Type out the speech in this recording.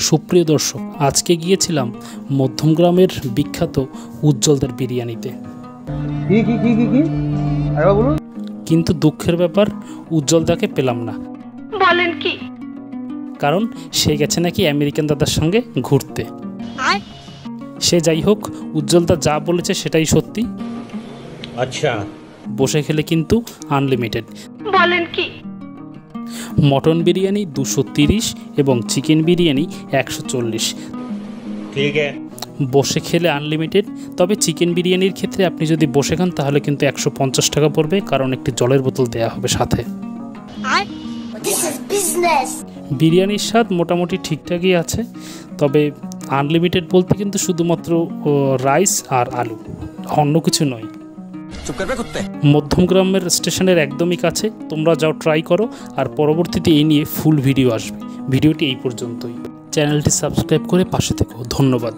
সুপ্রিয় দর্শক, আজকে গিয়েছিলাম মধ্যমগ্রামের বিখ্যাত উজ্জ্বলদার বিরিয়ানিতে। কিন্তু দুঃখের ব্যাপার, উজ্জ্বলদাকে পেলাম না। বলেন কি? কারণ সে গেছে নাকি আমেরিকান দাদার সঙ্গে ঘুরতে। সে যাই হোক, উজ্জ্বলদা যা বলেছে সেটাই সত্যি। আচ্ছা, বসে খেলে কিন্তু আনলিমিটেড। বলেন কি? মটন বিরিয়ানি 230 এবং চিকেন বিরিয়ানি 140। ঠিক আছে। বসে খেলে আনলিমিটেড। তবে চিকেন বিরিয়ানির ক্ষেত্রে আপনি যদি বসে খান তাহলে কিন্তু 150 টাকা পড়বে, কারণ একটি জলের বোতল দেওয়া হবে সাথে। বিরিয়ানির স্বাদ মোটামুটি ঠিকঠাকই আছে, তবে আনলিমিটেড বলতে কিন্তু শুধুমাত্র রাইস আর আলু, অন্য কিছু নয়। মধ্যমগ্রামের স্টেশনের একদমই কাছে। তোমরা যাও, ট্রাই করো, আর পরবর্তীতে এই নিয়ে ফুল ভিডিও আসবে। ভিডিওটি এই পর্যন্তই। চ্যানেলটি সাবস্ক্রাইব করে পাশে থেকো। ধন্যবাদ।